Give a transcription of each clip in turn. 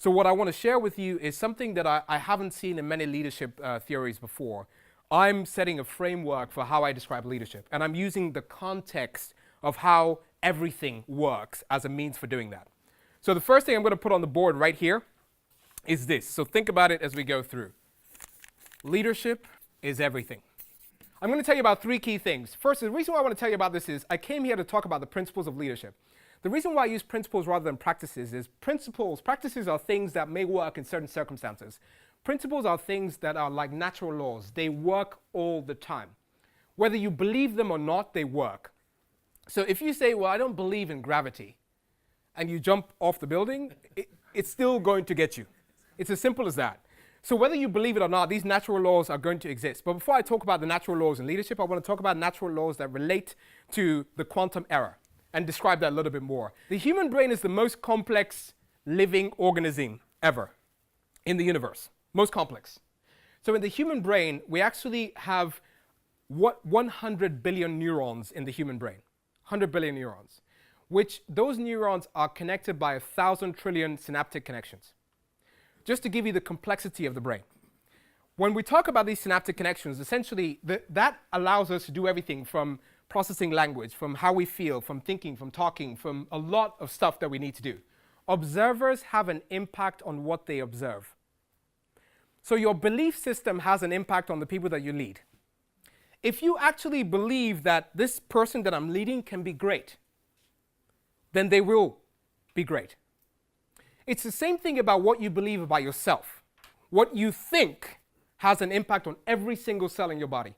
So what I want to share with you is something that I haven't seen in many leadership theories before. I'm setting a framework for how I describe leadership, and I'm using the context of how everything works as a means for doing that. So the first thing I'm going to put on the board right here is this. So think about it as we go through. Leadership is everything. I'm going to tell you about three key things. First, the reason why I want to tell you about this is I came here to talk about the principles of leadership. The reason why I use principles rather than practices is practices are things that may work in certain circumstances. Principles are things that are like natural laws. They work all the time. Whether you believe them or not, they work. So if you say, well, I don't believe in gravity, and you jump off the building, it's still going to get you. It's as simple as that. So whether you believe it or not, these natural laws are going to exist. But before I talk about the natural laws in leadership, I want to talk about natural laws that relate to the quantum era and describe that a little bit more. The human brain is the most complex living organism ever in the universe. Most complex. So in the human brain, we actually have 100 billion neurons in the human brain. 100 billion neurons. Which those neurons are connected by 1,000 trillion synaptic connections. Just to give you the complexity of the brain. When we talk about these synaptic connections, essentially that allows us to do everything from processing language, from how we feel, from thinking, from talking, from a lot of stuff that we need to do. Observers have an impact on what they observe. So your belief system has an impact on the people that you lead. If you actually believe that this person that I'm leading can be great, then they will be great. It's the same thing about what you believe about yourself. What you think has an impact on every single cell in your body.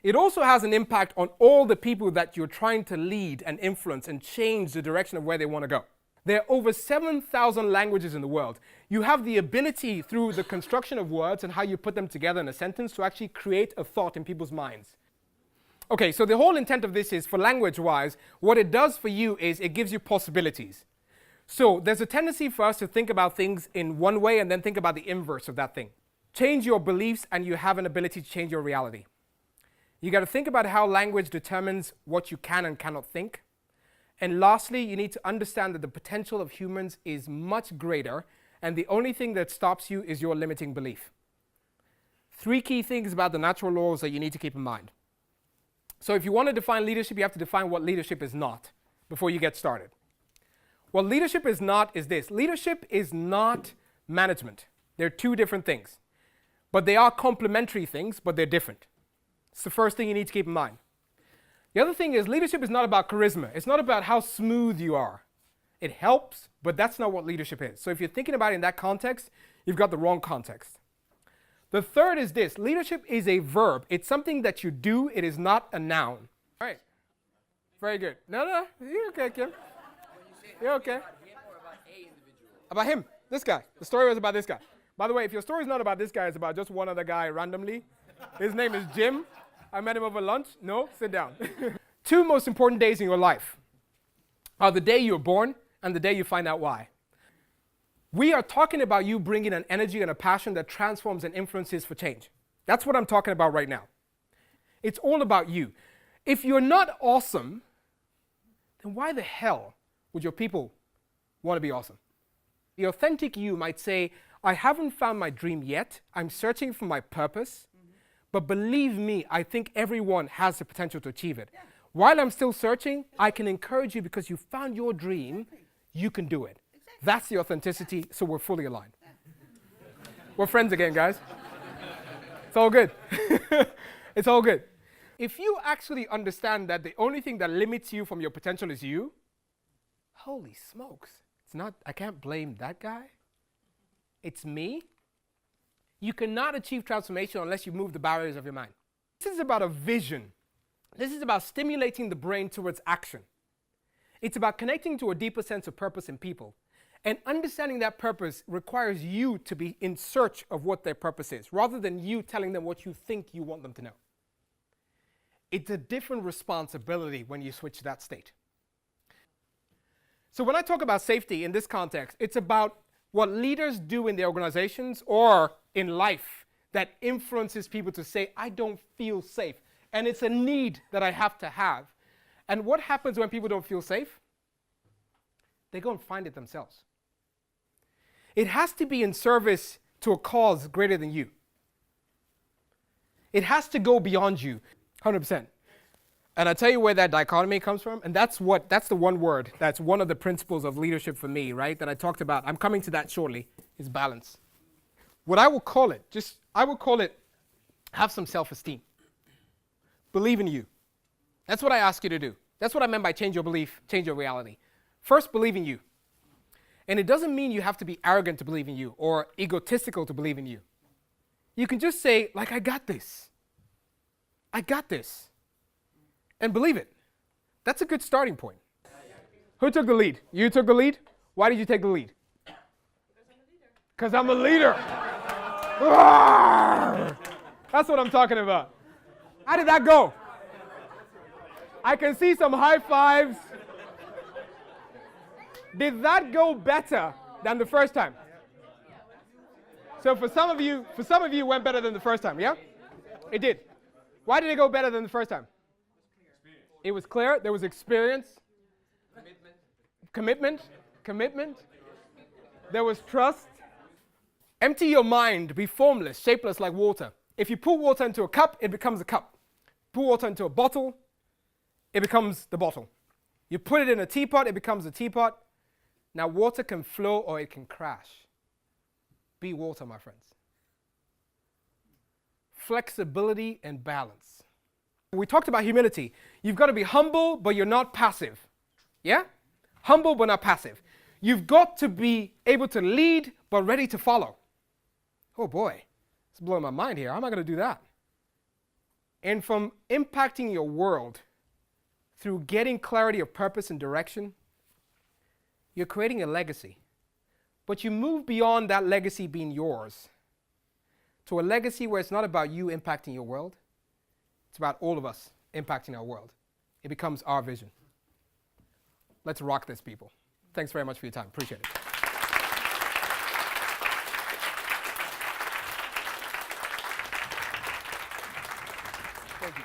It also has an impact on all the people that you're trying to lead and influence and change the direction of where they want to go. There are over 7,000 languages in the world. You have the ability through the construction of words and how you put them together in a sentence to actually create a thought in people's minds. Okay, so the whole intent of this is, for language-wise, what it does for you is it gives you possibilities. So there's a tendency for us to think about things in one way and then think about the inverse of that thing. Change your beliefs and you have an ability to change your reality. You got to think about how language determines what you can and cannot think. And lastly, you need to understand that the potential of humans is much greater, and the only thing that stops you is your limiting belief. Three key things about the natural laws that you need to keep in mind. So if you want to define leadership, you have to define what leadership is not before you get started. What leadership is not is this. Leadership is not management. They're two different things. But they are complementary things, but they're different. It's the first thing you need to keep in mind. The other thing is leadership is not about charisma. It's not about how smooth you are. It helps, but that's not what leadership is. So if you're thinking about it in that context, you've got the wrong context. The third is this. Leadership is a verb. It's something that you do. It is not a noun. All right. Very good. No. You're okay, Kim. You're okay. About him or about a individual? About him. This guy. The story was about this guy. By the way, if your story is not about this guy, it's about just one other guy randomly. His name is Jim. I met him over lunch. No, sit down. Two most important days in your life are the day you're born and the day you find out why. We are talking about you bringing an energy and a passion that transforms and influences for change. That's what I'm talking about right now. It's all about you. If you're not awesome, then why the hell would your people want to be awesome? The authentic you might say, I haven't found my dream yet. I'm searching for my purpose. But believe me, I think everyone has the potential to achieve it. Yeah. While I'm still searching, I can encourage you because you found your dream, you can do it. Exactly. That's the authenticity, so we're fully aligned. We're friends again, guys. It's all good. It's all good. If you actually understand that the only thing that limits you from your potential is you, holy smokes, it's not, I can't blame that guy. It's me. You cannot achieve transformation unless you move the barriers of your mind. This is about a vision. This is about stimulating the brain towards action. It's about connecting to a deeper sense of purpose in people. And understanding that purpose requires you to be in search of what their purpose is, rather than you telling them what you think you want them to know. It's a different responsibility when you switch that state. So when I talk about safety in this context, it's about what leaders do in their organizations or in life that influences people to say, I don't feel safe. And it's a need that I have to have. And what happens when people don't feel safe? They go and find it themselves. it has to be in service to a cause greater than you. It has to go beyond you, 100%. And I'll tell you where that dichotomy comes from, and that's the one word, that's one of the principles of leadership for me, right, that I talked about. I'm coming to that shortly, is balance. What I will call it, have some self-esteem. Believe in you. That's what I ask you to do. That's what I meant by change your belief, change your reality. First, believe in you. And it doesn't mean you have to be arrogant to believe in you or egotistical to believe in you. You can just say, like, I got this. I got this. And believe it. That's a good starting point. Who took the lead? You took the lead? Why did you take the lead? Because I'm a leader. That's what I'm talking about. How did that go? I can see some high fives. Did that go better than the first time? So for some of you, it went better than the first time, yeah? It did. Why did it go better than the first time? It was clear. There was experience. Commitment. There was trust. Empty your mind. Be formless, shapeless like water. If you put water into a cup, it becomes a cup. Put water into a bottle, it becomes the bottle. You put it in a teapot, it becomes a teapot. Now water can flow or it can crash. Be water, my friends. Flexibility and balance. We talked about humility. You've got to be humble, but you're not passive. Yeah? Humble, but not passive. You've got to be able to lead, but ready to follow. Oh boy, it's blowing my mind here. How am I going to do that? And from impacting your world through getting clarity of purpose and direction, you're creating a legacy. But you move beyond that legacy being yours to a legacy where it's not about you impacting your world. It's about all of us impacting our world. It becomes our vision. Let's rock this, people. Thanks very much for your time. Appreciate it. Thank you.